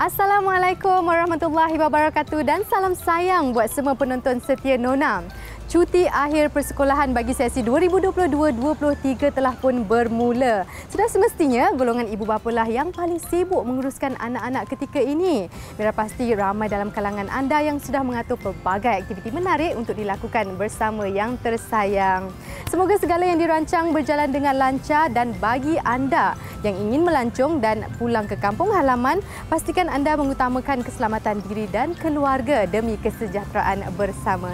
Assalamualaikum warahmatullahi wabarakatuh dan salam sayang buat semua penonton setia Nona. Cuti akhir persekolahan bagi sesi 2022-23 telah pun bermula. Sudah semestinya golongan ibu bapalah yang paling sibuk menguruskan anak-anak ketika ini. Biar pasti ramai dalam kalangan anda yang sudah mengatur pelbagai aktiviti menarik untuk dilakukan bersama yang tersayang. Semoga segala yang dirancang berjalan dengan lancar dan bagi anda yang ingin melancong dan pulang ke kampung halaman, pastikan anda mengutamakan keselamatan diri dan keluarga demi kesejahteraan bersama.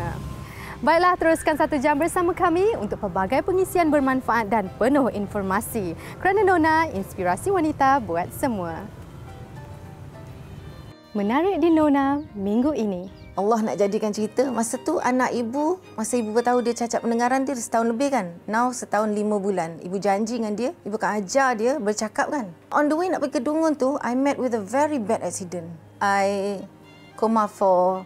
Baiklah, teruskan 1 jam bersama kami untuk pelbagai pengisian bermanfaat dan penuh informasi. Kerana Nona, inspirasi wanita buat semua. Menarik di Nona minggu ini. Allah nak jadikan cerita, masa tu anak ibu, masa ibu beritahu dia cacat pendengaran dia setahun lebih kan. Now setahun 5 bulan. Ibu janji dengan dia, ibu akan ajar dia bercakap kan. On the way nak pergi ke Dungun tu, I met with a very bad accident. I coma for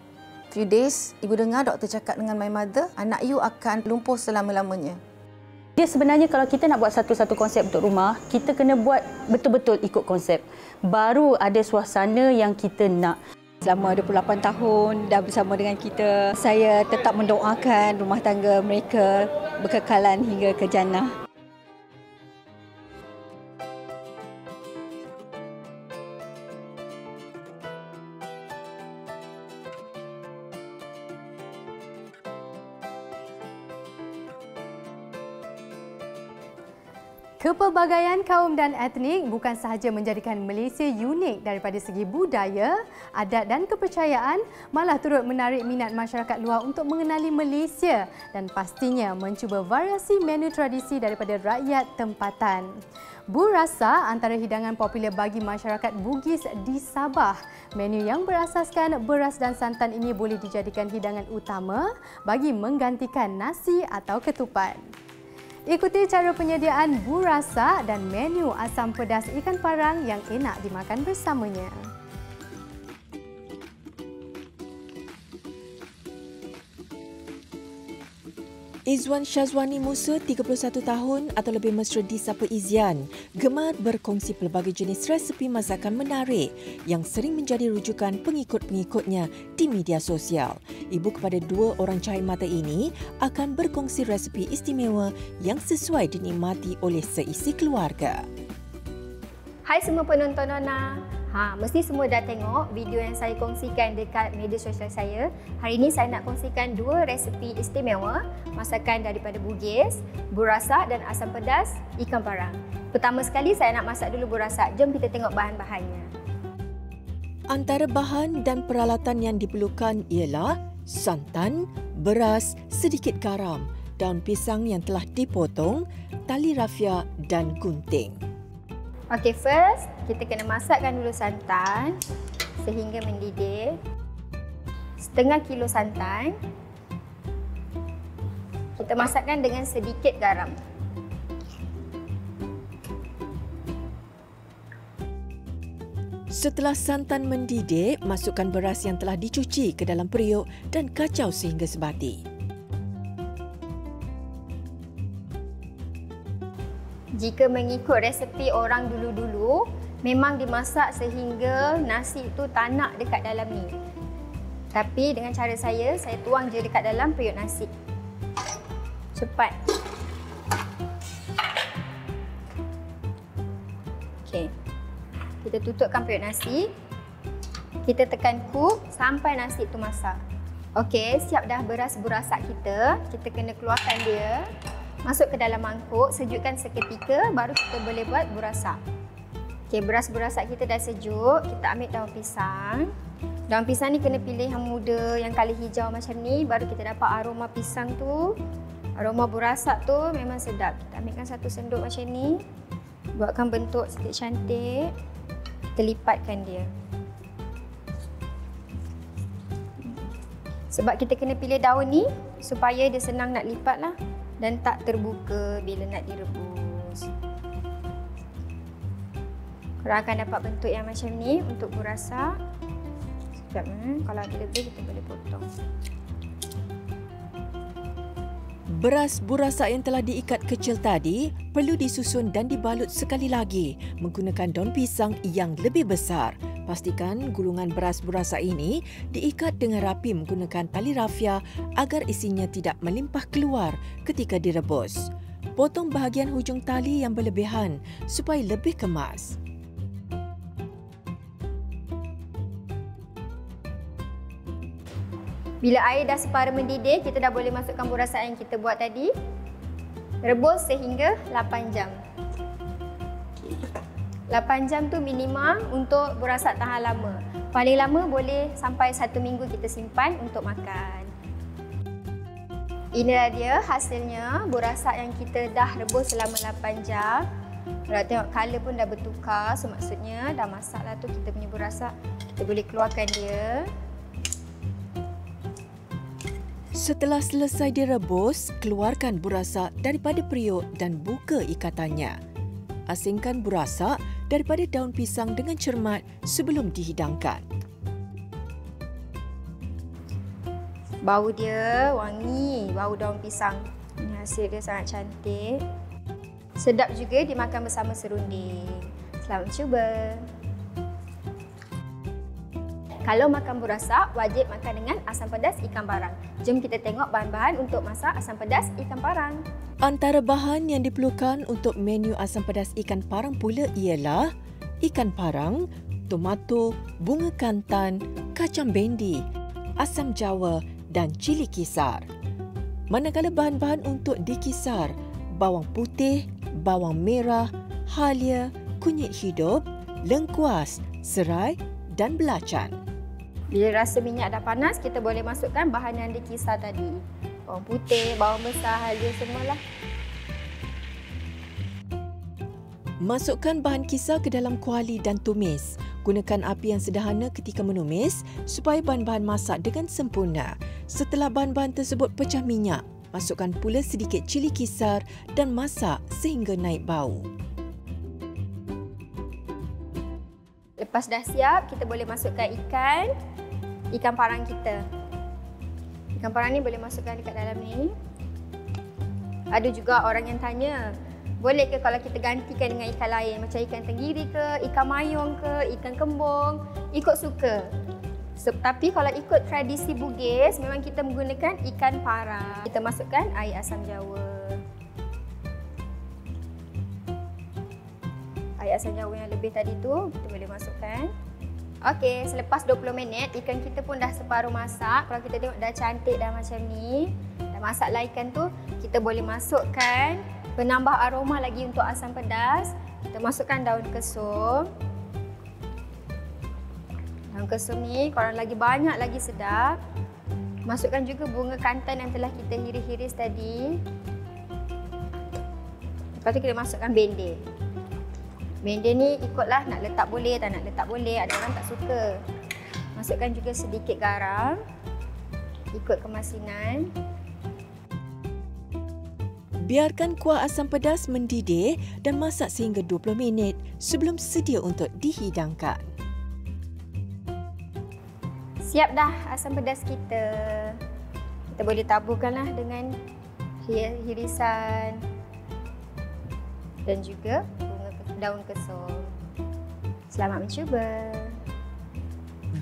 few days. Ibu dengar doktor cakap dengan my mother, anak you akan lumpuh selama-lamanya. Dia sebenarnya kalau kita nak buat satu-satu konsep untuk rumah, kita kena buat betul-betul ikut konsep. Baru ada suasana yang kita nak. Selama 28 tahun dah bersama dengan kita, saya tetap mendoakan rumah tangga mereka berkekalan hingga ke jannah. Kepelbagaian kaum dan etnik bukan sahaja menjadikan Malaysia unik daripada segi budaya, adat dan kepercayaan, malah turut menarik minat masyarakat luar untuk mengenali Malaysia dan pastinya mencuba variasi menu tradisi daripada rakyat tempatan. Burasa antara hidangan popular bagi masyarakat Bugis di Sabah. Menu yang berasaskan beras dan santan ini boleh dijadikan hidangan utama bagi menggantikan nasi atau ketupat. Ikuti cara penyediaan burasa dan menu asam pedas ikan parang yang enak dimakan bersamanya. Izwan Syazwani Musa, 31 tahun atau lebih mesra disapa Izian, gemar berkongsi pelbagai jenis resepi masakan menarik yang sering menjadi rujukan pengikut-pengikutnya di media sosial. Ibu kepada 2 orang cahaya mata ini akan berkongsi resepi istimewa yang sesuai dinikmati oleh seisi keluarga. Hai semua penonton Nona. Mesti semua dah tengok video yang saya kongsikan dekat media sosial saya. Hari ini saya nak kongsikan 2 resepi istimewa masakan daripada Bugis, burasa dan asam pedas ikan parang. Pertama sekali saya nak masak dulu burasa. Jom kita tengok bahan-bahannya. Antara bahan dan peralatan yang diperlukan ialah santan, beras, sedikit garam, daun pisang yang telah dipotong, tali rafia dan gunting. Okey, first kita kena masakkan dulu santan sehingga mendidih. Setengah kilo santan. Kita masakkan dengan sedikit garam. Setelah santan mendidih, masukkan beras yang telah dicuci ke dalam periuk dan kacau sehingga sebati. Jika mengikut resepi orang dulu-dulu, memang dimasak sehingga nasi itu tak nak dekat dalam ni. Tapi dengan cara saya tuang je dekat dalam periuk nasi. Cepat. Okey. Kita tutupkan periuk nasi. Kita tekan cook sampai nasi itu masak. Okey, siap dah beras burasak kita. Kita kena keluarkan dia. Masuk ke dalam mangkuk, sejukkan seketika, baru kita boleh buat burasa. Okey, beras burasak kita dah sejuk, kita ambil daun pisang. Daun pisang ni kena pilih yang muda, yang kali hijau macam ni, baru kita dapat aroma pisang tu. Aroma burasak tu memang sedap. Kita ambilkan 1 sendok macam ni. Buatkan bentuk sedikit cantik. Kita lipatkan dia. Sebab kita kena pilih daun ni supaya dia senang nak lipat lah. Dan tak terbuka bila nak direbus. Korang akan dapat bentuk yang macam ni untuk burasa. Sekejap, kalau ada lebih kita boleh potong. Beras burasak yang telah diikat kecil tadi perlu disusun dan dibalut sekali lagi menggunakan daun pisang yang lebih besar. Pastikan gulungan beras burasa ini diikat dengan rapi menggunakan tali rafia agar isinya tidak melimpah keluar ketika direbus. Potong bahagian hujung tali yang berlebihan supaya lebih kemas. Bila air dah separa mendidih, kita dah boleh masukkan burasa yang kita buat tadi. Rebus sehingga 8 jam. 8 jam tu minimum untuk burasa tahan lama. Paling lama boleh sampai 1 minggu kita simpan untuk makan. Inilah dia hasilnya burasa yang kita dah rebus selama 8 jam. Kalau tengok color pun dah bertukar, so maksudnya dah masak lah tu kita punya burasa. Kita boleh keluarkan dia. Setelah selesai direbus, keluarkan burasa daripada periuk dan buka ikatannya. Asingkan burasa daripada daun pisang dengan cermat sebelum dihidangkan. Bau dia wangi, bau daun pisang. Ini hasil dia sangat cantik. Sedap juga dimakan bersama serunding. Selamat cuba. Kalau makan burasa, wajib makan dengan asam pedas ikan parang. Jom kita tengok bahan-bahan untuk masak asam pedas ikan parang. Antara bahan yang diperlukan untuk menu asam pedas ikan parang pula ialah ikan parang, tomato, bunga kantan, kacang bendi, asam jawa dan cili kisar. Manakala bahan-bahan untuk dikisar, bawang putih, bawang merah, halia, kunyit hidup, lengkuas, serai dan belacan. Bila rasa minyak dah panas, kita boleh masukkan bahan yang dikisar tadi. Bawang putih, bawang besar, halia semualah. Masukkan bahan kisar ke dalam kuali dan tumis. Gunakan api yang sederhana ketika menumis supaya bahan-bahan masak dengan sempurna. Setelah bahan-bahan tersebut pecah minyak, masukkan pula sedikit cili kisar dan masak sehingga naik bau. Lepas dah siap, kita boleh masukkan ikan parang kita. Ikan parang ni boleh masukkan dekat dalam ni. Ada juga orang yang tanya, boleh ke kalau kita gantikan dengan ikan lain macam ikan tenggiri ke, ikan mayung ke, ikan kembung, ikut suka. Tapi kalau ikut tradisi Bugis, memang kita menggunakan ikan parang. Kita masukkan air asam jawa. Air asam jawa yang lebih tadi tu, kita boleh masukkan. Okey, selepas 20 minit, ikan kita pun dah separuh masak. Kalau kita tengok dah cantik dah macam ni. Dah masaklah ikan tu, kita boleh masukkan penambah aroma lagi untuk asam pedas. Kita masukkan daun kesum. Daun kesum ni korang lagi banyak lagi sedap. Masukkan juga bunga kantan yang telah kita hiris-hiris tadi. Lepas tu kita masukkan bende. Bende ni ikutlah nak letak boleh, tak nak letak boleh. Ada orang tak suka. Masukkan juga sedikit garam. Ikut kemasinan. Biarkan kuah asam pedas mendidih dan masak sehingga 20 minit sebelum sedia untuk dihidangkan. Siap dah asam pedas kita. Kita boleh taburkanlah dengan hirisan dan juga daun kesum. Selamat mencuba.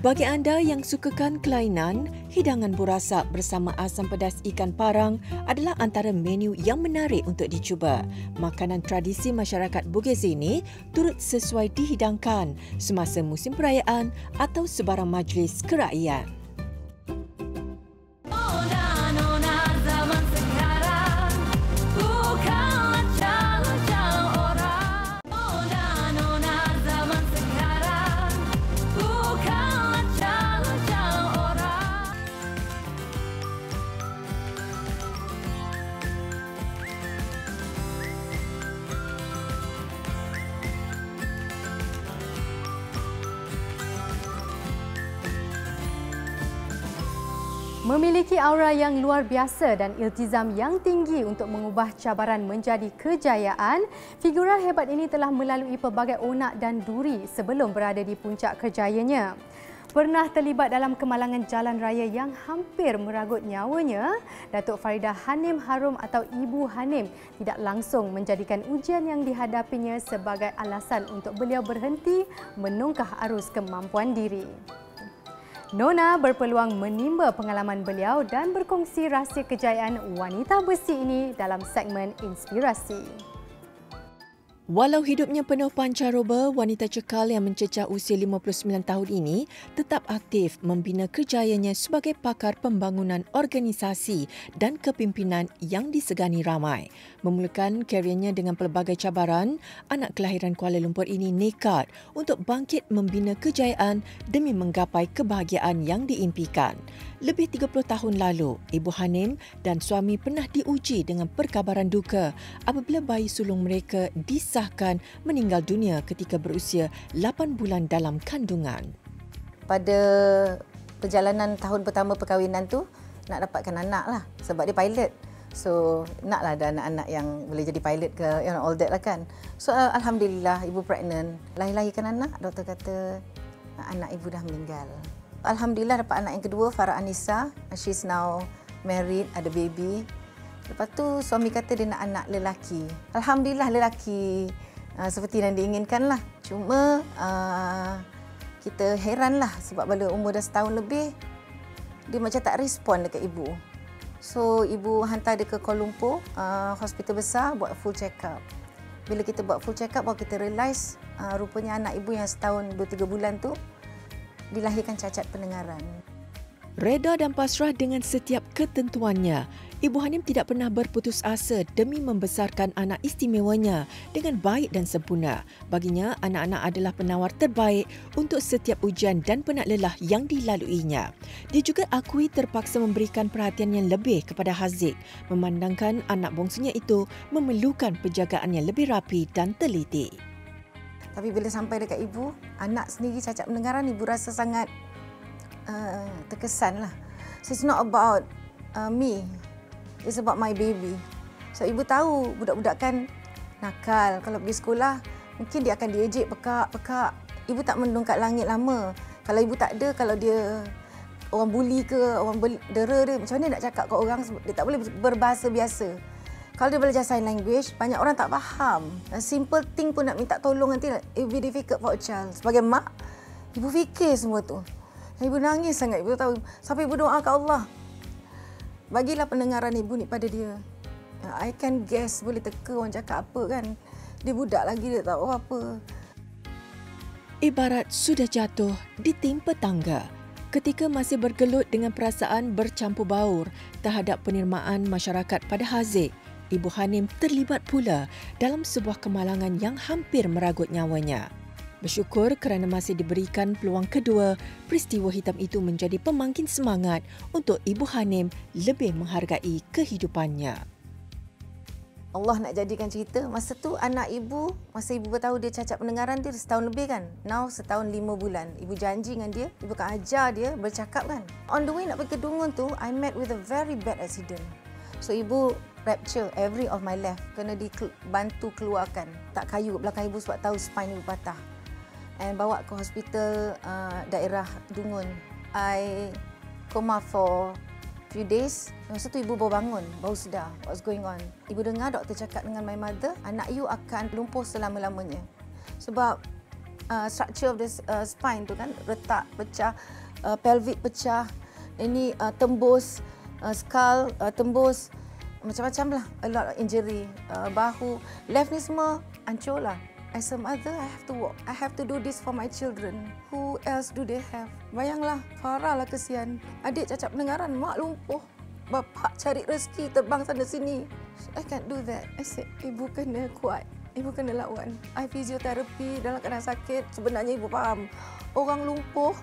Bagi anda yang sukakan kelainan, hidangan burasak bersama asam pedas ikan parang adalah antara menu yang menarik untuk dicuba. Makanan tradisi masyarakat Bugis ini turut sesuai dihidangkan semasa musim perayaan atau sebarang majlis kerakyatan. Memiliki aura yang luar biasa dan iltizam yang tinggi untuk mengubah cabaran menjadi kejayaan, figura hebat ini telah melalui pelbagai onak dan duri sebelum berada di puncak kerjayanya. Pernah terlibat dalam kemalangan jalan raya yang hampir meragut nyawanya, Datuk Faridah Hanim Harum atau Ibu Hanim tidak langsung menjadikan ujian yang dihadapinya sebagai alasan untuk beliau berhenti menungkah arus kemampuan diri. Nona berpeluang menimba pengalaman beliau dan berkongsi rahsia kejayaan wanita besi ini dalam segmen Inspirasi. Walau hidupnya penuh pancaroba, wanita cekal yang mencecah usia 59 tahun ini tetap aktif membina kerjayanya sebagai pakar pembangunan organisasi dan kepimpinan yang disegani ramai. Memulakan kariernya dengan pelbagai cabaran, anak kelahiran Kuala Lumpur ini nekat untuk bangkit membina kejayaan demi menggapai kebahagiaan yang diimpikan. Lebih 30 tahun lalu, Ibu Hanim dan suami pernah diuji dengan perkabaran duka apabila bayi sulung mereka disahkan meninggal dunia ketika berusia 8 bulan dalam kandungan. Pada perjalanan tahun pertama perkahwinan tu, nak dapatkan anak lah sebab dia pilot. So, naklah ada anak-anak yang boleh jadi pilot ke, all that lah kan. So, Alhamdulillah, ibu pregnant. Lahirkan anak, doktor kata anak ibu dah meninggal. Alhamdulillah dapat anak yang kedua, Farah Anissa. She's now married, ada baby. Lepas tu suami kata dia nak anak lelaki. Alhamdulillah lelaki seperti yang diinginkan lah. Cuma kita heran lah sebab bila umur dah setahun lebih, dia macam tak respon dekat ibu. So ibu hantar dia ke Kuala Lumpur, hospital besar buat full check up. Bila kita buat full check up, baru kita realise rupanya anak ibu yang setahun 2-3 bulan tu dilahirkan cacat pendengaran. Reda dan pasrah dengan setiap ketentuannya, Ibu Hanim tidak pernah berputus asa demi membesarkan anak istimewanya dengan baik dan sempurna. Baginya, anak-anak adalah penawar terbaik untuk setiap ujian dan penat lelah yang dilaluinya. Dia juga akui terpaksa memberikan perhatian yang lebih kepada Haziq, memandangkan anak bongsunya itu memerlukan penjagaan yang lebih rapi dan teliti. Tapi bila sampai dekat ibu, anak sendiri cacat pendengaran, ibu rasa sangat terkesan lah. So it's not about me, it's about my baby. So ibu tahu budak-budak kan nakal. Kalau pergi sekolah, mungkin dia akan diejek pekak. Ibu tak mendung kat langit lama. Kalau ibu tak ada, kalau dia orang buli ke, orang dera dia, macam mana nak cakap kat orang, dia tak boleh berbahasa biasa. Kalau dia belajar sign language, banyak orang tak faham. Simple thing pun nak minta tolong nanti, it will be difficult for a child. Sebagai mak, ibu fikir semua tu. Ibu nangis sangat, ibu tahu. Sampai ibu doa ke Allah, bagilah pendengaran ibu ni pada dia. I can guess, boleh teka orang cakap apa kan. Dia budak lagi, dia tak tahu apa. Ibarat sudah jatuh ditimpa tangga. Ketika masih bergelut dengan perasaan bercampur baur terhadap penerimaan masyarakat pada Haziq, Ibu Hanim terlibat pula dalam sebuah kemalangan yang hampir meragut nyawanya. Bersyukur kerana masih diberikan peluang kedua, peristiwa hitam itu menjadi pemangkin semangat untuk Ibu Hanim lebih menghargai kehidupannya. Allah nak jadikan cerita, masa tu anak ibu, masa ibu bertahu dia cacat pendengaran, dia setahun lebih kan. Now setahun 5 bulan. Ibu janji dengan dia, ibu akan ajar dia bercakap kan. On the way nak pergi ke Dungun tu, I met with a very bad accident. So ibu rupture every of my left, kena dibantu keluarkan. Tak kayu belakang ibu sebab tahu spine ibu patah. And bawa ke hospital daerah Dungun. I coma for few days. Masa tu ibu baru bangun, baru sedar what's going on. Ibu dengar doktor cakap dengan my mother, anak you akan lumpuh selama-lamanya. Sebab structure of the spine tu kan retak, pecah, pelvic pecah, ini tembus, skull tembus, macam-macam lah, a lot of injury, bahu, left ni semua hancur lah. As a mother, I have to work. I have to do this for my children. Who else do they have? Bayanglah, Farah lah kesian. Adik cacat pendengaran, mak lumpuh. Bapak cari rezeki terbang sana sini. I can't do that. I said, ibu kena kuat. Ibu kena lawan. I fisioterapi dalam keadaan sakit. Sebenarnya ibu faham. Orang lumpuh,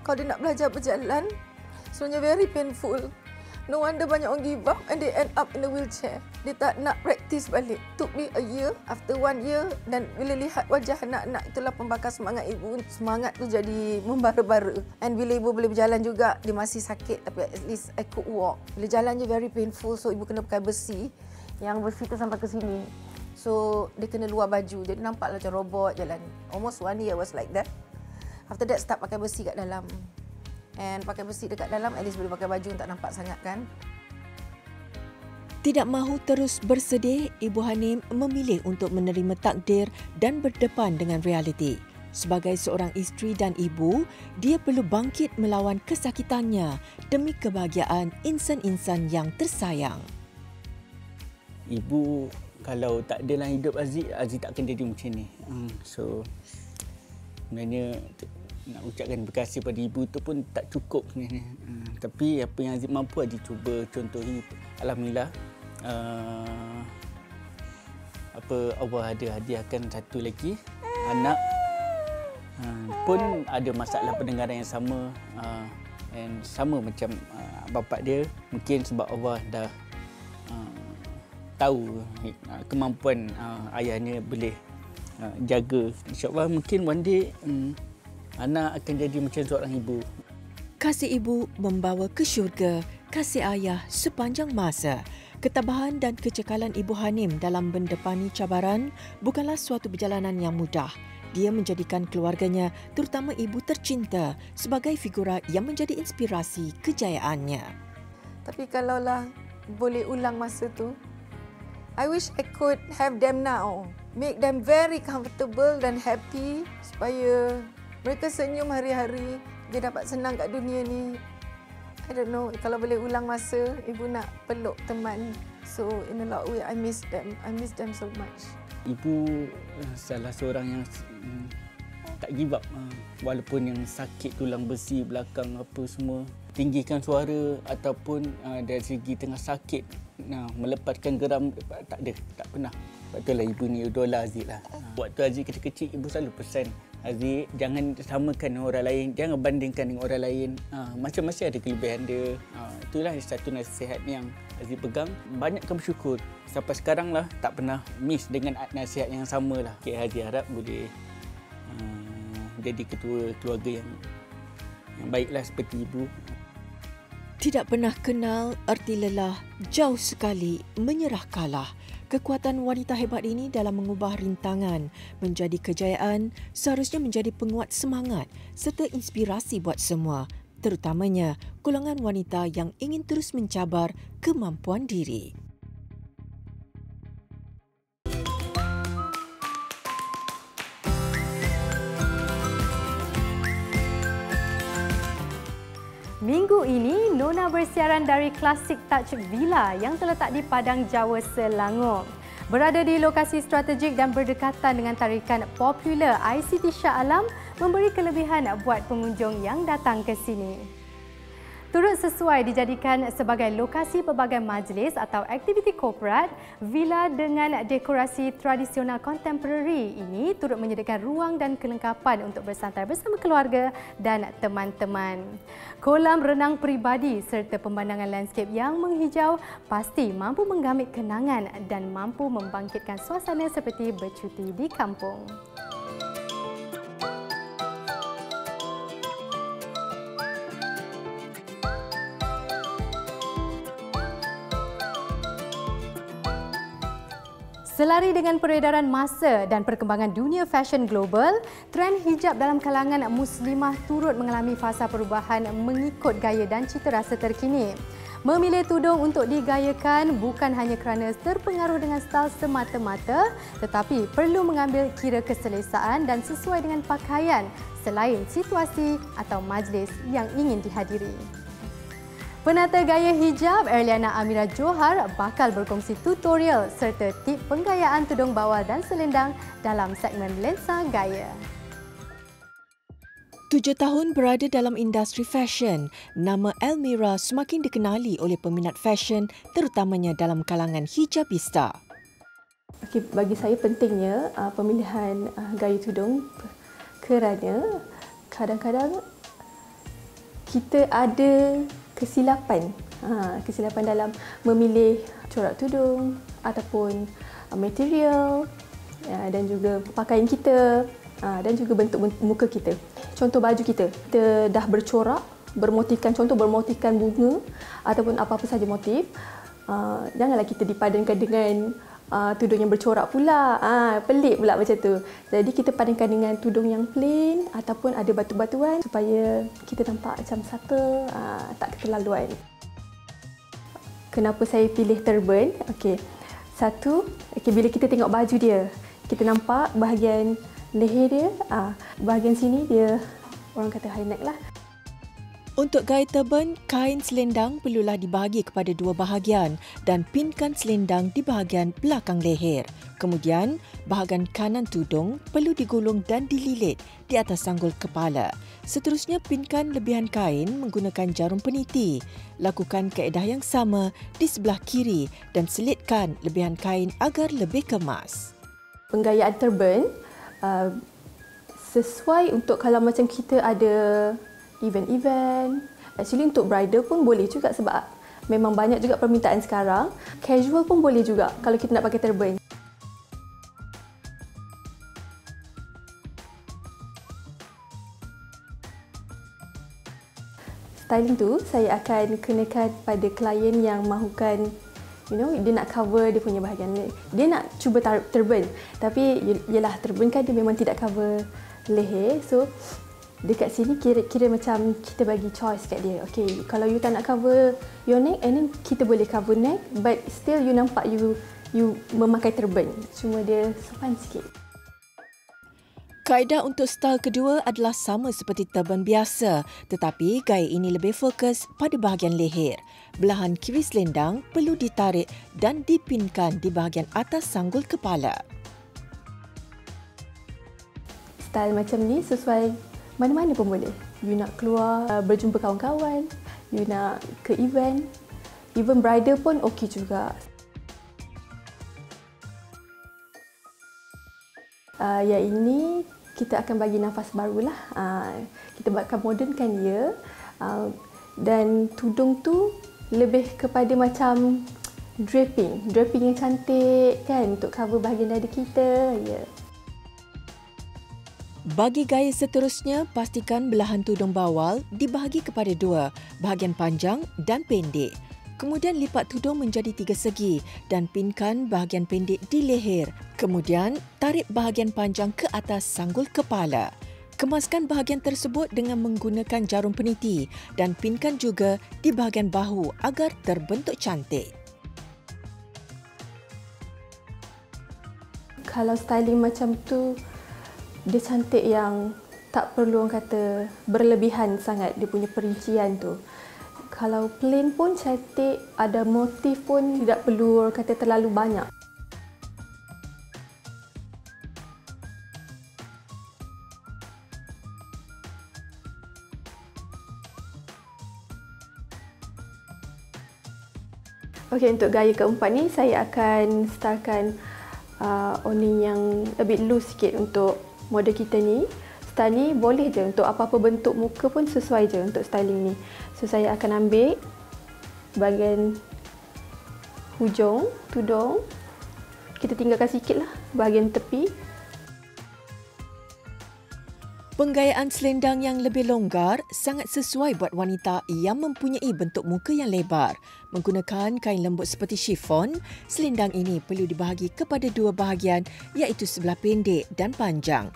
kalau dia nak belajar berjalan, sebenarnya very painful. No wonder banyak orang give up and they end up in a wheelchair. Dia tak nak practice balik. Took me a year. After 1 year, dan bila lihat wajah anak-anak, itulah pembakar semangat ibu. Semangat tu jadi membara-bara. And bila ibu boleh berjalan juga, dia masih sakit tapi at least I could walk. Bila jalan je very painful, so ibu kena pakai besi. Yang besi tu sampai ke sini. So dia kena luar baju. Jadi nampak macam robot jalan. Almost 1 year was like that. After that start pakai besi kat dalam. And pakai besi dekat dalam, at least boleh pakai baju tak nampak sangat kan. Tidak mahu terus bersedih, Ibu Hanim memilih untuk menerima takdir dan berdepan dengan realiti. Sebagai seorang isteri dan ibu, dia perlu bangkit melawan kesakitannya demi kebahagiaan insan-insan yang tersayang. Ibu kalau tak ada dalam hidup Aziz tak akan jadi macam ni. So sebenarnya nak ucapkan terima kasih pada ibu tu pun tak cukup sebenarnya. Tapi apa yang Aziz mampu Aziz cuba contohi. Alhamdulillah. Allah ada hadiahkan satu lagi anak pun ada masalah pendengaran yang sama and sama macam bapa dia. Mungkin sebab Allah dah tahu kemampuan ayahnya boleh jaga. InsyaAllah mungkin one day anak akan jadi macam seorang ibu. Kasih ibu membawa ke syurga, kasih ayah sepanjang masa. Ketabahan dan kecekalan Ibu Hanim dalam mendepani cabaran bukanlah suatu perjalanan yang mudah. Dia menjadikan keluarganya, terutama ibu tercinta, sebagai figura yang menjadi inspirasi kejayaannya. Tapi kalaulah boleh ulang masa tu, I wish I could have them now. Make them very comfortable dan happy supaya mereka senyum hari-hari. Dia dapat senang kat dunia ni. I don't know, kalau boleh ulang masa, ibu nak peluk teman. So in a lot of way, I miss them. I miss them so much. Ibu salah seorang yang tak give up. Walaupun yang sakit tulang besi belakang apa semua. Tinggikan suara ataupun dari segi tengah sakit, melepaskan geram, tak ada, tak pernah. Sebab itulah ibu ni idola Aziz lah. Waktu Aziz kecil-kecil, ibu selalu pesan, Aziz, jangan samakan dengan orang lain, jangan bandingkan dengan orang lain. Masing-masing ada kelebihan dia. Itulah satu nasihat yang Aziz pegang. Banyakkan bersyukur. Sampai sekarang lah tak pernah miss dengan nasihat yang sama lah. Aziz harap boleh jadi ketua keluarga yang baiklah seperti ibu. Tidak pernah kenal erti lelah, jauh sekali menyerah kalah. Kekuatan wanita hebat ini dalam mengubah rintangan menjadi kejayaan seharusnya menjadi penguat semangat serta inspirasi buat semua, terutamanya golongan wanita yang ingin terus mencabar kemampuan diri. Minggu ini, Nona bersiaran dari Classic Touch Villa yang terletak di Padang Jawa, Selangor. Berada di lokasi strategik dan berdekatan dengan tarikan popular ICT Shah Alam memberi kelebihan buat pengunjung yang datang ke sini. Turut sesuai dijadikan sebagai lokasi pelbagai majlis atau aktiviti korporat, villa dengan dekorasi tradisional kontemporari ini turut menyediakan ruang dan kelengkapan untuk bersantai bersama keluarga dan teman-teman. Kolam renang peribadi serta pemandangan landscape yang menghijau pasti mampu menggamit kenangan dan mampu membangkitkan suasana seperti bercuti di kampung. Selari dengan peredaran masa dan perkembangan dunia fashion global, trend hijab dalam kalangan muslimah turut mengalami fasa perubahan mengikut gaya dan cita rasa terkini. Memilih tudung untuk digayakan bukan hanya kerana terpengaruh dengan style semata-mata, tetapi perlu mengambil kira keselesaan dan sesuai dengan pakaian selain situasi atau majlis yang ingin dihadiri. Penata gaya hijab Erliana Amira Johar bakal berkongsi tutorial serta tip penggayaan tudung bawal dan selendang dalam segmen Lensa Gaya. 7 tahun berada dalam industri fashion, nama Elmira semakin dikenali oleh peminat fashion terutamanya dalam kalangan hijabista. Okay, bagi saya pentingnya pemilihan gaya tudung kerana kadang-kadang kita ada kesilapan dalam memilih corak tudung ataupun material dan juga pakaian kita dan juga bentuk muka kita. Contoh baju kita dah bercorak, bermotifkan bunga ataupun apa-apa saja motif. Janganlah kita dipadankan dengan tudung yang bercorak pula. Pelik pula macam tu. Jadi kita padankan dengan tudung yang plain ataupun ada batu-batuan supaya kita nampak macam subtle, tak keterlaluan. Kenapa saya pilih turban? Okey. Satu, bila kita tengok baju dia, kita nampak bahagian leher dia, bahagian sini dia orang kata high neck lah. Untuk gaya turban, kain selendang perlulah dibahagi kepada dua bahagian dan pinkan selendang di bahagian belakang leher. Kemudian, bahagian kanan tudung perlu digulung dan dililit di atas sanggul kepala. Seterusnya, pinkan lebihan kain menggunakan jarum peniti. Lakukan kaedah yang sama di sebelah kiri dan selitkan lebihan kain agar lebih kemas. Penggayaan turban sesuai untuk kalau macam kita ada event-event. Actually untuk bridal pun boleh juga sebab memang banyak juga permintaan sekarang. Casual pun boleh juga kalau kita nak pakai turban. Styling tu saya akan kenakan pada klien yang mahukan dia nak cover dia punya bahagian. Dia nak cuba turban. Tapi yelah turban kan dia memang tidak cover leher. So dekat sini kira macam kita bagi choice kat dia. Okay, kalau you tak nak cover your neck, and then kita boleh cover neck, but still you nampak you memakai turban. Cuma dia sopan sikit. Kaedah untuk style kedua adalah sama seperti turban biasa, tetapi gaya ini lebih fokus pada bahagian leher. Belahan kiri selendang perlu ditarik dan dipinkan di bahagian atas sanggul kepala. Style macam ni sesuai mana-mana pun boleh. You nak keluar berjumpa kawan-kawan, you nak ke event, even bridal pun okey juga. Yang ini kita akan bagi nafas barulah. Kita akan modernkan dia. Dan tudung tu lebih kepada macam draping yang cantik kan untuk cover bahagian dada kita. Ya. Bagi gaya seterusnya, pastikan belahan tudung bawal dibahagi kepada dua, bahagian panjang dan pendek. Kemudian lipat tudung menjadi 3 segi dan pinkan bahagian pendek di leher. Kemudian tarik bahagian panjang ke atas sanggul kepala. Kemaskan bahagian tersebut dengan menggunakan jarum peniti dan pinkan juga di bahagian bahu agar terbentuk cantik. Kalau styling macam tu, dia cantik yang tak perlu orang kata berlebihan sangat dia punya perincian tu. Kalau plain pun cantik, ada motif pun tidak perlu orang kata terlalu banyak. Okey, untuk gaya keempat ni saya akan startkan owning yang a bit loose sikit untuk model kita ni. Style ni boleh je untuk apa-apa bentuk muka pun sesuai je untuk styling ni. So saya akan ambil bahagian hujung tudung. Kita tinggalkan sikit lah bahagian tepi. Penggayaan selendang yang lebih longgar sangat sesuai buat wanita yang mempunyai bentuk muka yang lebar. Menggunakan kain lembut seperti chiffon, selendang ini perlu dibahagi kepada dua bahagian iaitu sebelah pendek dan panjang.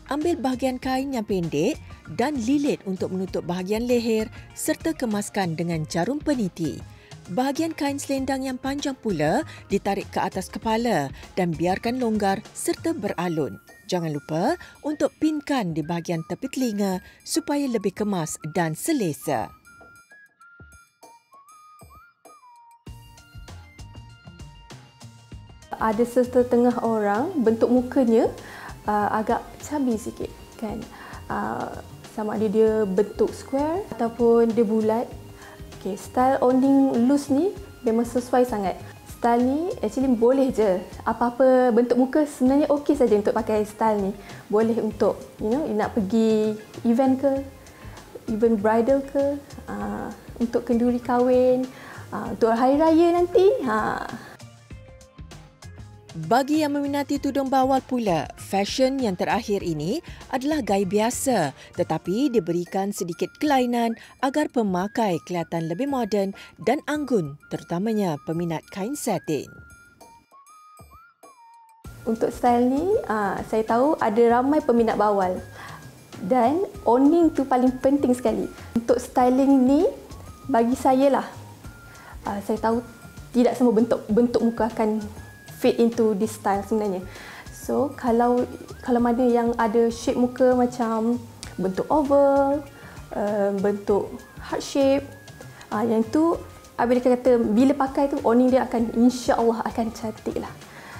Ambil bahagian kain yang pendek dan lilit untuk menutup bahagian leher serta kemaskan dengan jarum peniti. Bahagian kain selendang yang panjang pula ditarik ke atas kepala dan biarkan longgar serta beralun. Jangan lupa untuk pinkan di bahagian tepi telinga supaya lebih kemas dan selesa. Ada setengah orang bentuk mukanya agak chubby sikit kan. Sama ada dia bentuk square ataupun dia bulat. Okay, style owning loose ni memang sesuai sangat. Style ni actually boleh je. Apa-apa bentuk muka sebenarnya okey saja untuk pakai style ni. Boleh untuk you nak pergi event ke, event bridal ke, untuk kenduri kahwin, untuk hari raya nanti. Bagi yang meminati tudung bawal pula, fashion yang terakhir ini adalah gaya biasa tetapi diberikan sedikit kelainan agar pemakai kelihatan lebih moden dan anggun, terutamanya peminat kain satin. Untuk style ni, saya tahu ada ramai peminat bawal. Dan owning tu paling penting sekali. Untuk styling ni, bagi saya lah, saya tahu tidak semua bentuk muka akan fit into this style sebenarnya. So, kalau mana yang ada shape muka macam bentuk oval, bentuk heart shape, yang tu Amerika kata bila pakai tu owning dia akan insya-Allah akan cantik lah.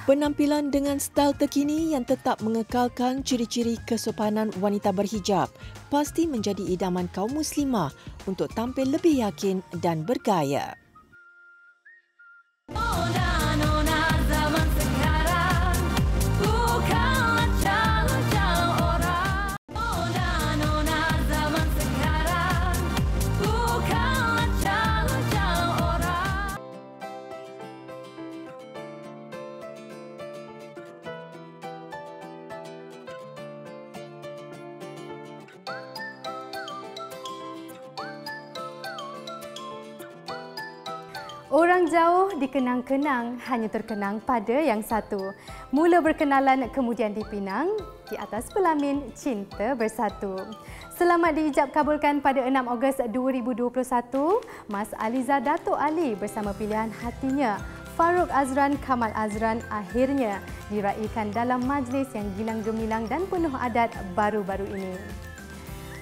Penampilan dengan style terkini yang tetap mengekalkan ciri-ciri kesopanan wanita berhijab pasti menjadi idaman kaum muslimah untuk tampil lebih yakin dan bergaya. Orang jauh dikenang-kenang, hanya terkenang pada yang satu. Mula berkenalan kemudian dipinang, di atas pelamin cinta bersatu. Selamat diijab kabulkan pada 6 Ogos 2021, Mas Aliza Dato' Ali bersama pilihan hatinya, Farouk Azran Kamal Azran akhirnya diraikan dalam majlis yang gilang gemilang dan penuh adat baru-baru ini.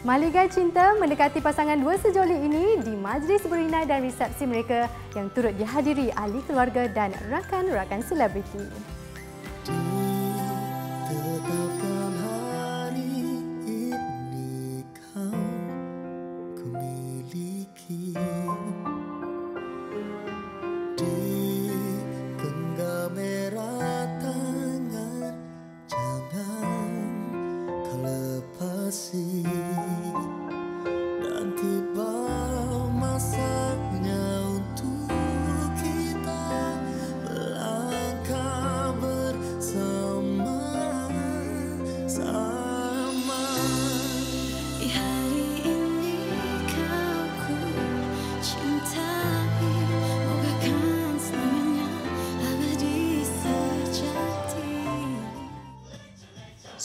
Maligai cinta mendekati pasangan dua sejoli ini di majlis berinai dan resepsi mereka yang turut dihadiri ahli keluarga dan rakan-rakan selebriti. Tetapkan hari ini kau ku miliki, di genggam erat tangan jangan kau lepasi.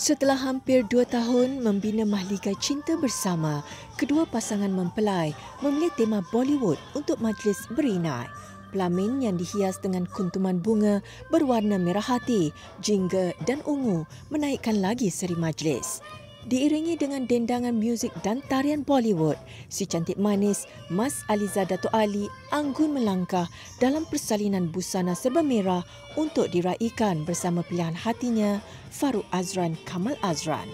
Setelah hampir 2 tahun membina mahligai cinta bersama, kedua pasangan mempelai memilih tema Bollywood untuk majlis berinai. Pelamin yang dihias dengan kuntuman bunga berwarna merah hati, jingga dan ungu menaikkan lagi seri majlis. Diiringi dengan dendangan muzik dan tarian Bollywood, si cantik manis Mas Aliza Dato' Ali anggun melangkah dalam persalinan busana serba merah untuk diraikan bersama pilihan hatinya, Farouk Azran Kamal Azran.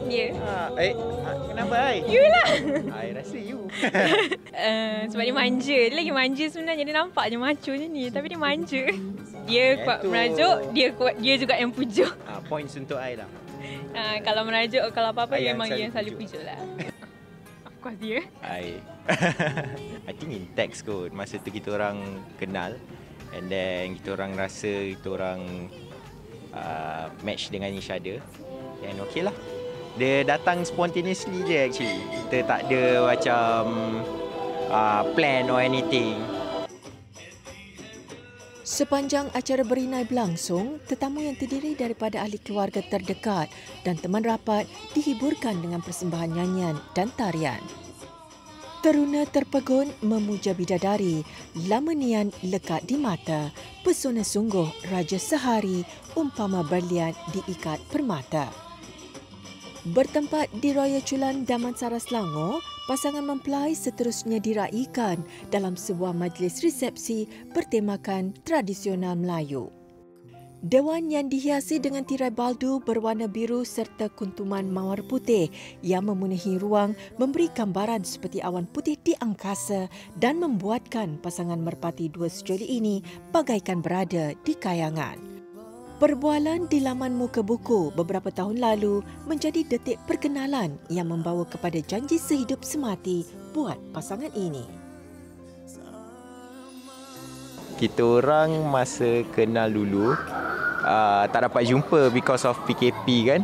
Dia. Kenapa ai? You lah. I rasa you. Sebab dia manja. Dia lagi manja sebenarnya. Dia nampak je macho je ni. Tapi dia manja. Dia kuat merajuk. Dia juga yang pujuk. Points untuk I lah. Kalau merajuk, kalau apa-apa memang dia yang selalu pujuk lah. Of course dia. I think in text kot. Masa tu kita orang kenal. And then kita orang rasa kita orang match dengan each other. And okay lah. Dia datang spontaneously je actually. Kita tak ada macam plan or anything. Sepanjang acara berinai berlangsung, tetamu yang terdiri daripada ahli keluarga terdekat dan teman rapat dihiburkan dengan persembahan nyanyian dan tarian. Teruna terpegun memuja bidadari, lamenian lekat di mata, pesona sungguh raja sehari, umpama berlian diikat permata. Bertempat di Royal Chulan Damansara Selangor, pasangan mempelai seterusnya diraikan dalam sebuah majlis resepsi bertemakan tradisional Melayu. Dewan yang dihiasi dengan tirai baldu berwarna biru serta kuntuman mawar putih yang memenuhi ruang memberi gambaran seperti awan putih di angkasa dan membuatkan pasangan merpati dua sejoli ini bagaikan berada di kayangan. Perbualan di laman muka buku beberapa tahun lalu menjadi detik perkenalan yang membawa kepada janji sehidup semati buat pasangan ini. Kita orang masa kenal dulu tak dapat jumpa because of PKP kan.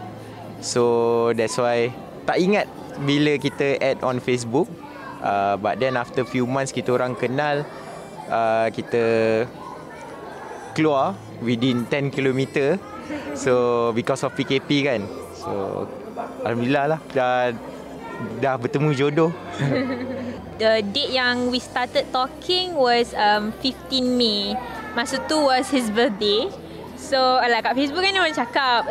So that's why tak ingat bila kita add on Facebook. But then after few months kita orang kenal, kita keluar within 10 km. So because of PKP kan. So alhamdulillah lah dah bertemu jodoh. The date yang we started talking was 15 May. Masa tu was his birthday. So kat Facebook kan orang cakap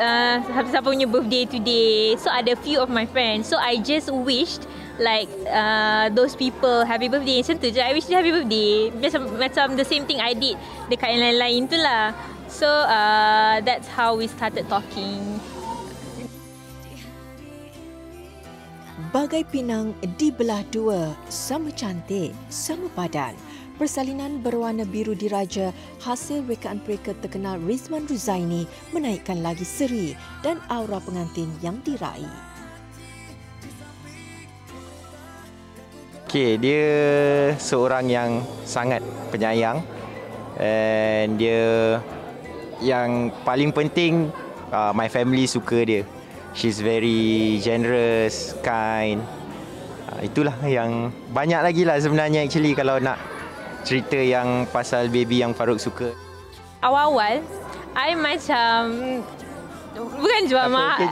siapa punya birthday today. So ada few of my friends. So I just wished like those people happy birthday. Macam tu je, I wish dia happy birthday. Macam the same thing I did dekat yang lain-lain tu lah. So that's how we started talking. Bagai pinang dibelah dua, sama cantik, sama padan. Persalinan berwarna biru diraja hasil rekaan pereka terkenal Rizman Ruzaini menaikkan lagi seri dan aura pengantin yang diraih. Okay, dia seorang yang sangat penyayang, and dia yang paling penting my family suka dia. She's very generous, kind. Itulah yang banyak lagi lah sebenarnya actually kalau nak cerita yang pasal baby yang Farouk suka. Awal-awal, I macam bukan jual mahal.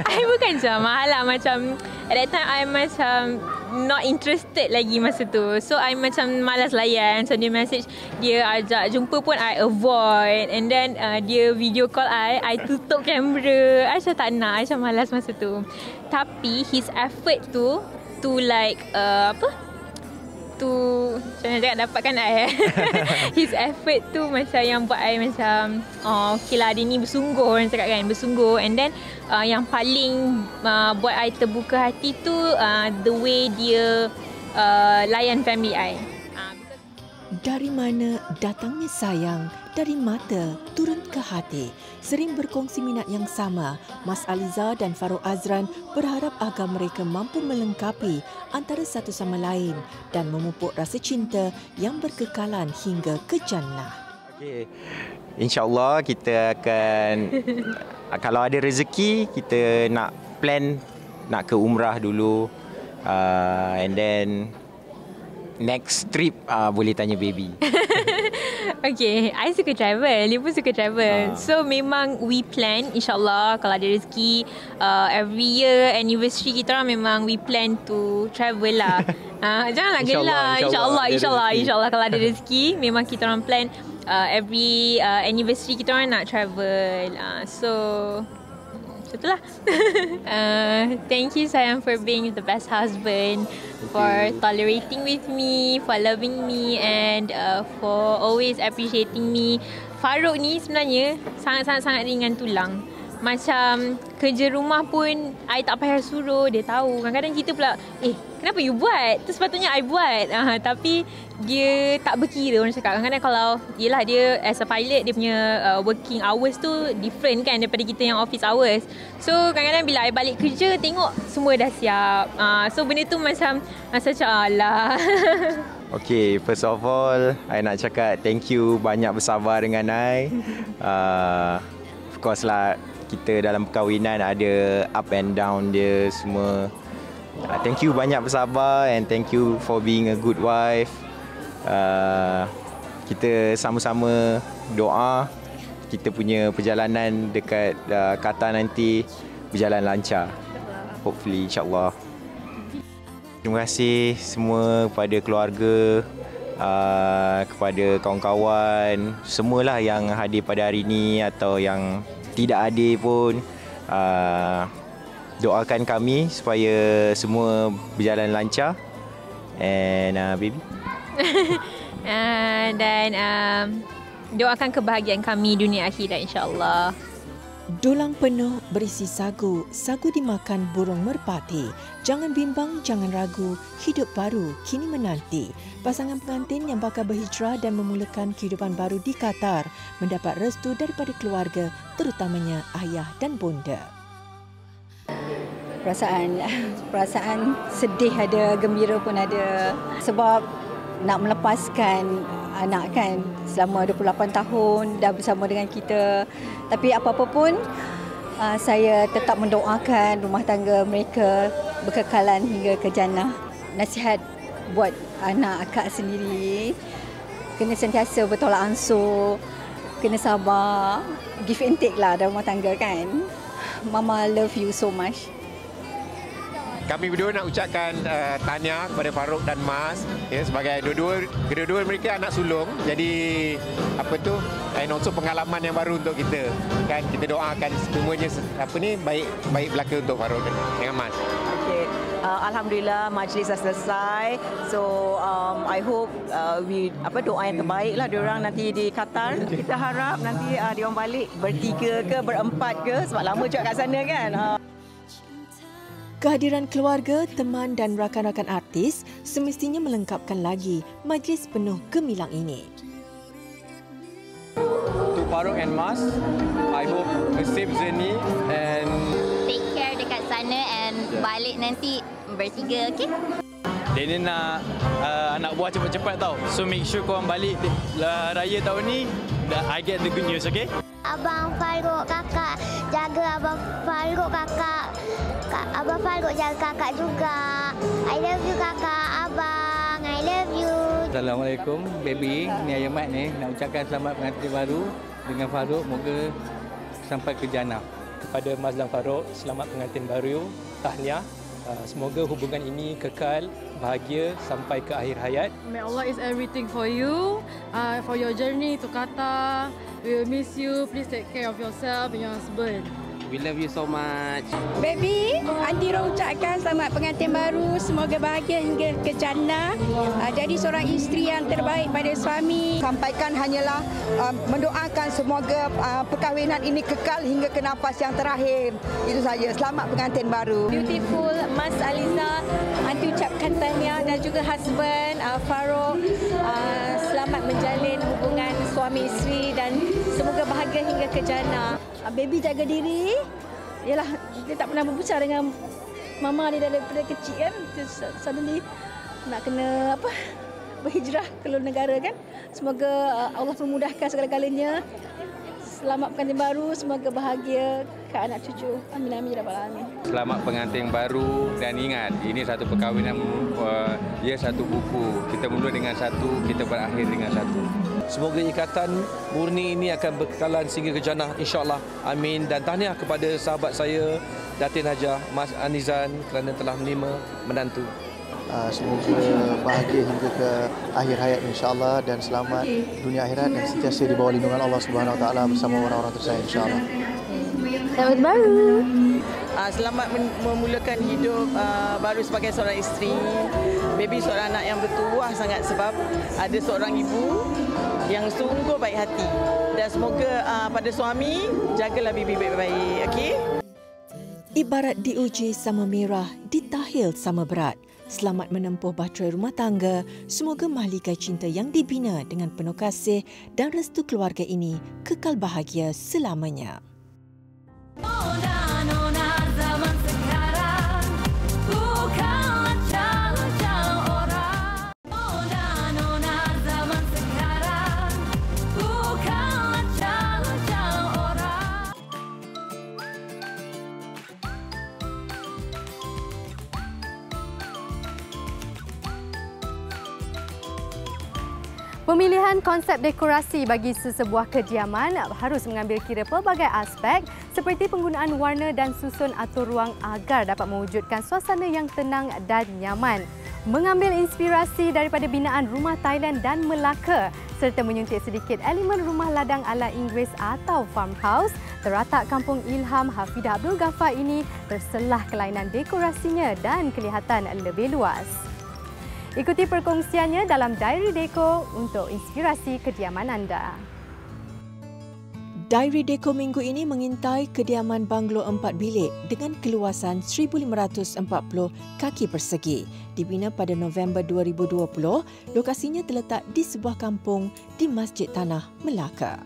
I bukan jual mahal lah. Macam at that time, I macam not interested lagi masa tu. So, I macam malas layan. So, dia message, dia ajak jumpa pun I avoid. And then, dia video call I tutup kamera. I macam tak nak. I macam malas masa tu. Tapi, his effort tu, to like, tu macam mana cakap dapatkan I his effort tu macam yang buat I macam okay lah dia ni bersungguh, orang cakap kan, bersungguh. And then yang paling buat I terbuka hati tu the way dia layan family I. Dari mana datangnya sayang, dari mata turun ke hati. Sering berkongsi minat yang sama, Mas Aliza dan Farouk Azran berharap agar mereka mampu melengkapi antara satu sama lain dan memupuk rasa cinta yang berkekalan hingga ke jannah. Okay. InsyaAllah kita akan, kalau ada rezeki, kita nak plan nak ke umrah dulu. And then next trip boleh tanya baby. Okay, I suka travel. Dia pun suka travel. So memang we plan, insyaAllah kalau ada rezeki, every year anniversary kita orang memang we plan to travel lah. Janganlah gelak. InsyaAllah kalau ada rezeki, memang kita orang plan every anniversary kita orang nak travel. So itulah. Thank you sayang for being the best husband, for tolerating with me, for loving me, and for always appreciating me. Farouk ni sebenarnya sangat-sangat ringan tulang. Macam kerja rumah pun I tak payah suruh, dia tahu. Kadang-kadang kita pula, kenapa you buat? Tu sepatutnya I buat. Tapi dia tak berkira, orang cakap. Kadang-kadang kalau, yelah dia as a pilot, dia punya working hours tu different kan daripada kita yang office hours. So kadang-kadang bila I balik kerja, tengok semua dah siap. So benda tu macam alah. Okay, first of all, I nak cakap thank you, banyak bersabar dengan I. Of course lah, kita dalam perkahwinan ada up and down dia semua. Thank you banyak bersabar, and thank you for being a good wife. Kita sama-sama doa kita punya perjalanan dekat Qatar nanti berjalan lancar. Hopefully, insyaAllah. Terima kasih semua kepada keluarga, kepada kawan-kawan, semualah yang hadir pada hari ini atau yang tidak hadir pun. Doakan kami supaya semua berjalan lancar. And baby. Dan doakan kebahagiaan kami dunia akhirat, insyaAllah. Dulang penuh berisi sagu, sagu dimakan burung merpati. Jangan bimbang, jangan ragu, hidup baru kini menanti. Pasangan pengantin yang bakal berhijrah dan memulakan kehidupan baru di Qatar mendapat restu daripada keluarga, terutamanya ayah dan bonda. Perasaan sedih ada, gembira pun ada. Sebab nak melepaskan anak kan selama 28 tahun dah bersama dengan kita. Tapi apa-apa pun Saya tetap mendoakan rumah tangga mereka berkekalan hingga ke jannah. Nasihat buat anak akak sendiri, kena sentiasa bertolak ansur, kena sabar, give and take lah dalam rumah tangga kan. Mama love you so much. Kami berdua nak ucapkan tahniah kepada Farouk dan Mas sebagai kedua-dua mereka anak sulung. Jadi and also pengalaman yang baru untuk kita. Kan kita doakan semuanya baik berlaku untuk Farouk dengan Mas. Okay. Alhamdulillah majlis dah selesai. So I hope doa yang terbaik lah diorang nanti di Qatar. Kita harap nanti diorang balik bertiga ke berempat ke, sebab lama juga kat sana kan. Kehadiran keluarga, teman dan rakan-rakan artis semestinya melengkapkan lagi majlis penuh gemilang ini. To Farouk and Mas, I hope a safe journey and take care dekat sana and balik nanti bertiga, okey? dia ni nak anak buah cepat-cepat tau. So make sure korang balik raya tahun ni, I get the good news, okay? Abang Farouk kakak jaga Abang Farouk kakak. Abang Farouk jaga kakak juga. I love you kakak, abang. I love you. Assalamualaikum, baby. Ni Ayah Mat ni nak ucapkan selamat pengantin baru dengan Farouk. Moga sampai ke jannah. Kepada Mas dan Farouk, selamat pengantin baru. Tahniah. Semoga hubungan ini kekal, bahagia sampai ke akhir hayat. May Allah is everything for you, for your journey to Qatar. We will miss you. Please take care of yourself and your husband. We love you so much. Baby, Aunty Ro ucapkan selamat pengantin baru. Semoga bahagia hingga ke jannah. Jadi seorang isteri yang terbaik pada suami. Sampaikan hanyalah mendoakan semoga perkahwinan ini kekal hingga ke nafas yang terakhir. Itu saja. Selamat pengantin baru. Beautiful Mas Aliza, Aunty ucapkan tahniah dan juga husband Farouk. Selamat menjalin hubungan suami isteri dan semoga bahagia hingga ke jannah. Baby jaga diri. Yalah, dia tak pernah berbicara dengan mama dia daripada kecil kan. Suddenly nak kena berhijrah ke luar negara kan. Semoga Allah memudahkan segala-galanya. Selamat pengantin baru, semoga bahagia ke anak cucu. Amin amin ya rabbal alamin. Selamat pengantin baru dan ingat ini satu perkahwinan, ia satu buku. Kita mula dengan satu, kita berakhir dengan satu. Semoga ikatan murni ini akan berkekalan sehingga ke jannah, insya-Allah. Amin. Dan tahniah kepada sahabat saya Datin Hajah Mas Anizan kerana telah menerima menantu. Semoga bahagia hingga ke akhir hayat insya-Allah dan selamat dunia akhirat dan sentiasa di bawah lindungan Allah Subhanahu Wa Taala bersama orang-orang tersayang insya-Allah. Selamat baru. Selamat memulakan hidup baru sebagai seorang isteri. Baby seorang anak yang bertuah sangat sebab ada seorang ibu yang sungguh baik hati. Dan semoga pada suami jagalah baby baik-baik, okey? Ibarat diuji sama merah, ditahil sama berat. Selamat menempuh bahtera rumah tangga. Semoga mahligai cinta yang dibina dengan penuh kasih dan restu keluarga ini kekal bahagia selamanya. Pemilihan konsep dekorasi bagi sesebuah kediaman harus mengambil kira pelbagai aspek seperti penggunaan warna dan susun atur ruang agar dapat mewujudkan suasana yang tenang dan nyaman. Mengambil inspirasi daripada binaan rumah Thailand dan Melaka serta menyuntik sedikit elemen rumah ladang ala Inggeris atau farmhouse, terletak Kampung Ilham Hafidah Abdul Ghaffar ini terselah kelainan dekorasinya dan kelihatan lebih luas. Ikuti perkongsiannya dalam Diary Deco untuk inspirasi kediaman anda. Diary Deco minggu ini mengintai kediaman banglo 4 bilik dengan keluasan 1,540 kaki persegi. Dibina pada November 2020, lokasinya terletak di sebuah kampung di Masjid Tanah, Melaka.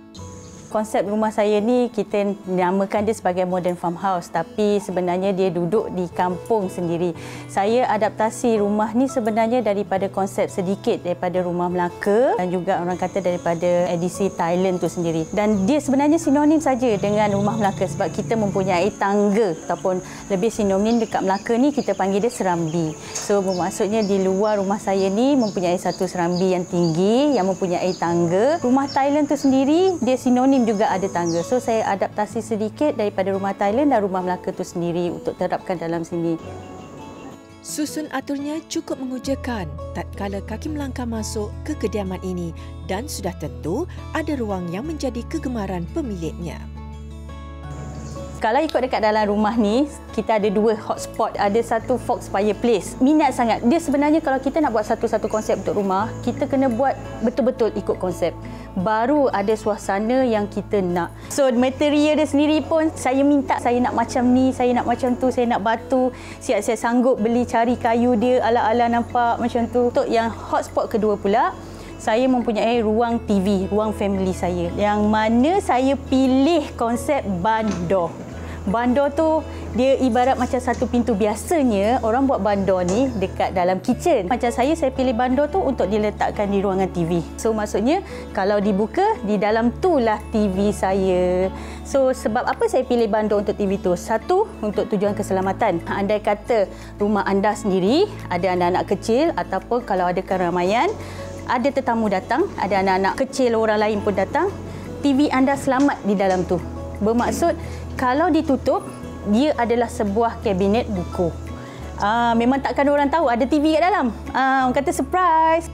Konsep rumah saya ni kita namakan dia sebagai modern farmhouse, tapi sebenarnya dia duduk di kampung sendiri. Saya adaptasi rumah ni sebenarnya daripada konsep sedikit daripada rumah Melaka dan juga orang kata daripada edisi Thailand tu sendiri. Dan dia sebenarnya sinonim saja dengan rumah Melaka sebab kita mempunyai tangga ataupun lebih sinonim dekat Melaka ni kita panggil dia serambi. So bermaksudnya di luar rumah saya ni mempunyai satu serambi yang tinggi yang mempunyai tangga. Rumah Thailand tu sendiri dia sinonim juga ada tangga. So saya adaptasi sedikit daripada rumah Thailand dan rumah Melaka tu sendiri untuk terapkan dalam sini. Susun aturnya cukup mengujakan tatkala kaki melangkah masuk ke kediaman ini dan sudah tentu ada ruang yang menjadi kegemaran pemiliknya. Kalau ikut dekat dalam rumah ni, kita ada dua hotspot. Ada satu Fox Fireplace. Minat sangat. Dia sebenarnya kalau kita nak buat satu-satu konsep untuk rumah, kita kena buat betul-betul ikut konsep. Baru ada suasana yang kita nak. So, material dia sendiri pun saya minta saya nak macam ni, saya nak macam tu, saya nak batu. Siap saya sanggup beli cari kayu dia ala-ala nampak macam tu. Untuk yang hotspot kedua pula, saya mempunyai ruang TV, ruang family saya. Yang mana saya pilih konsep bandar. Bandar tu dia ibarat macam satu pintu. Biasanya orang buat bandar ni dekat dalam kitchen. Macam saya pilih bandar tu untuk diletakkan di ruangan TV. So maksudnya kalau dibuka, di dalam tu lah TV saya. So sebab apa saya pilih bandar untuk TV tu? Satu, untuk tujuan keselamatan. Andai kata rumah anda sendiri ada anak-anak kecil ataupun kalau ada keramaian, ada tetamu datang, ada anak-anak kecil orang lain pun datang, TV anda selamat di dalam tu. Bermaksud kalau ditutup, dia adalah sebuah kabinet buku. Memang takkan orang tahu ada TV kat dalam. Orang kata surprise.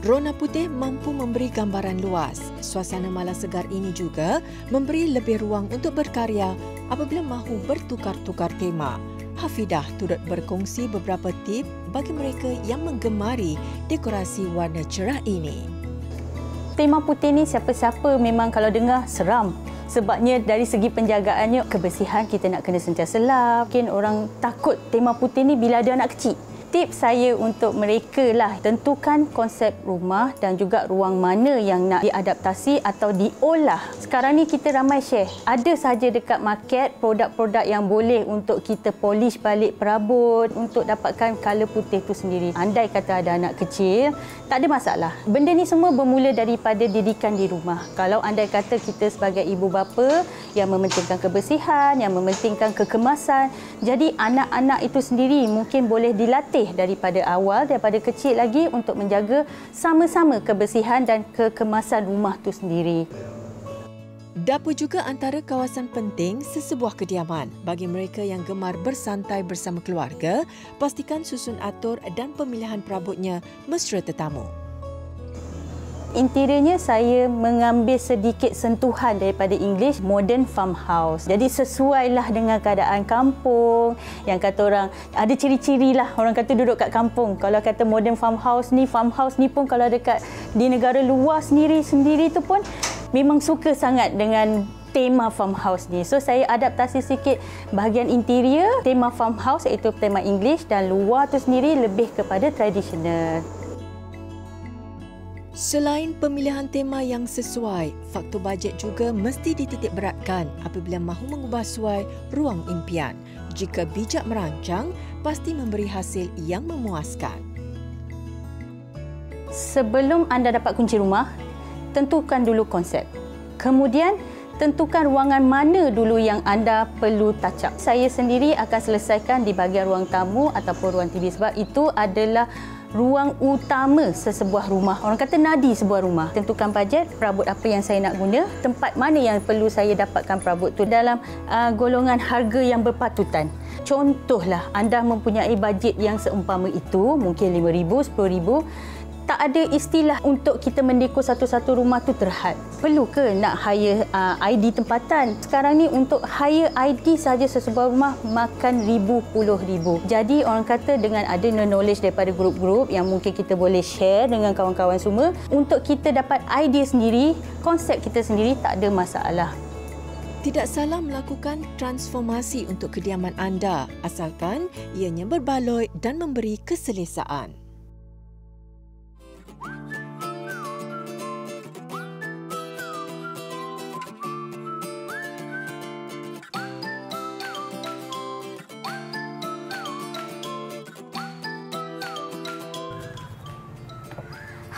Rona putih mampu memberi gambaran luas. Suasana malam segar ini juga memberi lebih ruang untuk berkarya apabila mahu bertukar-tukar tema. Hafidah turut berkongsi beberapa tip bagi mereka yang menggemari dekorasi warna cerah ini. Tema putih ni siapa-siapa memang kalau dengar seram. Sebabnya dari segi penjagaannya, kebersihan kita nak kena sentiasa lap. Mungkin orang takut tema putih ni bila ada anak kecil. Tips saya untuk mereka lah, tentukan konsep rumah dan juga ruang mana yang nak diadaptasi atau diolah. Sekarang ni kita ramai share. Ada sahaja dekat market produk-produk yang boleh untuk kita polish balik perabot untuk dapatkan colour putih tu sendiri. Andai kata ada anak kecil, tak ada masalah. Benda ni semua bermula daripada didikan di rumah. Kalau andai kata kita sebagai ibu bapa yang mementingkan kebersihan, yang mementingkan kekemasan, jadi anak-anak itu sendiri mungkin boleh dilatih daripada awal, daripada kecil lagi untuk menjaga sama-sama kebersihan dan kekemasan rumah tu sendiri. Dapur juga antara kawasan penting sesebuah kediaman. Bagi mereka yang gemar bersantai bersama keluarga, pastikan susun atur dan pemilihan perabotnya mesra tetamu. Interiornya saya mengambil sedikit sentuhan daripada English modern farmhouse. Jadi sesuailah dengan keadaan kampung. Yang kata orang ada ciri-ciri lah orang kata duduk kat kampung. Kalau kata modern farmhouse ni pun kalau dekat di negara luar sendiri tu pun memang suka sangat dengan tema farmhouse ni. So saya adaptasi sikit bahagian interior tema farmhouse iaitu tema English dan luar tu sendiri lebih kepada tradisional. Selain pemilihan tema yang sesuai, faktor bajet juga mesti dititik beratkan apabila mahu mengubah suai ruang impian. Jika bijak merancang, pasti memberi hasil yang memuaskan. Sebelum anda dapat kunci rumah, tentukan dulu konsep. Kemudian, tentukan ruangan mana dulu yang anda perlu touch up. Saya sendiri akan selesaikan di bahagian ruang tamu ataupun ruang TV sebab itu adalah ruang utama sesebuah rumah. Orang kata nadi sebuah rumah. Tentukan bajet, perabot apa yang saya nak guna, tempat mana yang perlu saya dapatkan perabot tu dalam golongan harga yang berpatutan. Contohlah, anda mempunyai bajet yang seumpama itu, mungkin RM5,000, RM10,000. Tak ada istilah untuk kita mendekor satu-satu rumah tu terhad. Perlu ke nak hire ID tempatan? Sekarang ni untuk hire ID sahaja sesebuah rumah makan ribu-puluh-ribu. Jadi orang kata dengan ada knowledge daripada grup-grup yang mungkin kita boleh share dengan kawan-kawan semua, untuk kita dapat idea sendiri, konsep kita sendiri tak ada masalah. Tidak salah melakukan transformasi untuk kediaman anda asalkan ianya berbaloi dan memberi keselesaan.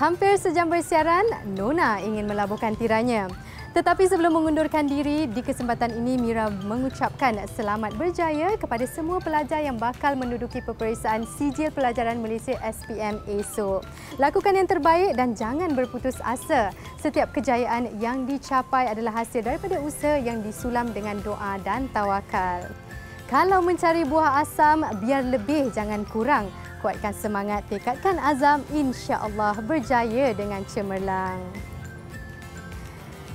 Hampir sejam bersiaran, Nona ingin melabuhkan tiranya. Tetapi sebelum mengundurkan diri, di kesempatan ini Mira mengucapkan selamat berjaya kepada semua pelajar yang bakal menduduki peperiksaan Sijil Pelajaran Malaysia SPM esok. Lakukan yang terbaik dan jangan berputus asa. Setiap kejayaan yang dicapai adalah hasil daripada usaha yang disulam dengan doa dan tawakal. Kalau mencari buah asam, biar lebih jangan kurang. Kuatkan semangat, tekadkan azam, insya-Allah berjaya dengan cemerlang.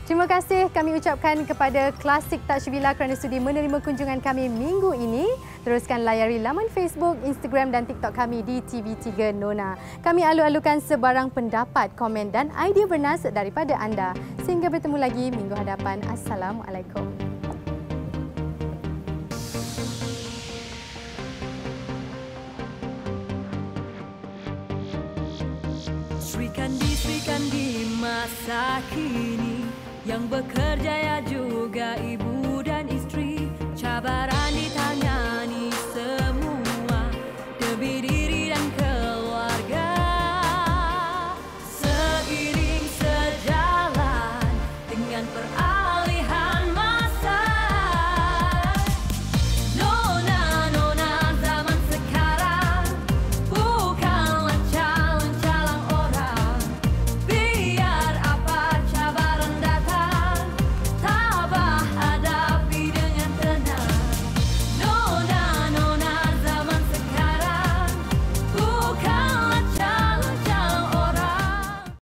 Terima kasih kami ucapkan kepada Klasik Touch Villa kerana sudi menerima kunjungan kami minggu ini. Teruskan layari laman Facebook, Instagram dan TikTok kami di TV3 Nona. Kami alu-alukan sebarang pendapat, komen dan idea bernas daripada anda. Sehingga bertemu lagi minggu hadapan. Assalamualaikum. Sri Kandi masa kini, yang bekerja ya juga ibu dan istri, cabaran ditangani